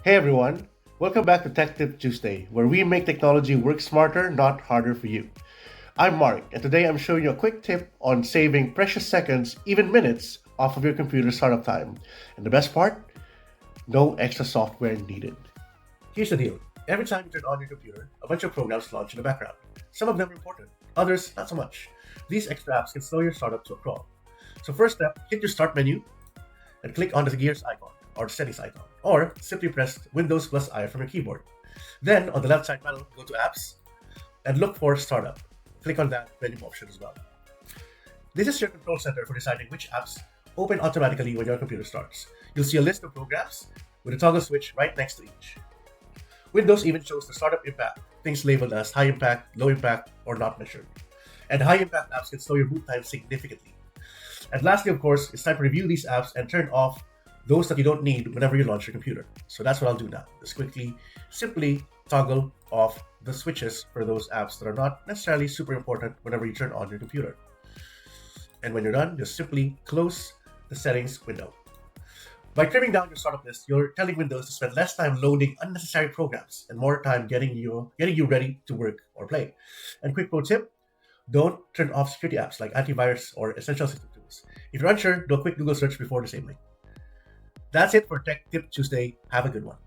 Hey everyone, welcome back to Tech Tip Tuesday, where we make technology work smarter, not harder for you. I'm Mark, and today I'm showing you a quick tip on saving precious seconds, even minutes, off of your computer startup time. And the best part? No extra software needed. Here's the deal. Every time you turn on your computer, a bunch of programs launch in the background. Some of them are important, others not so much. These extra apps can slow your startup to a crawl. So first step, hit your start menu and click on the gears icon or settings icon, or simply press Windows plus I from your keyboard. Then on the left side panel, go to Apps and look for Startup. Click on that menu option as well. This is your control center for deciding which apps open automatically when your computer starts. You'll see a list of programs with a toggle switch right next to each. Windows even shows the startup impact, things labeled as high impact, low impact, or not measured. And high impact apps can slow your boot time significantly. And lastly, of course, it's time to review these apps and turn off those that you don't need whenever you launch your computer. So that's what I'll do now. Just simply toggle off the switches for those apps that are not necessarily super important whenever you turn on your computer. And when you're done, just simply close the settings window. By trimming down your startup list, you're telling Windows to spend less time loading unnecessary programs and more time getting you ready to work or play. And quick pro tip, don't turn off security apps like antivirus or essential system tools. If you're unsure, do a quick Google search before disabling. That's it for Tech Tip Tuesday. Have a good one.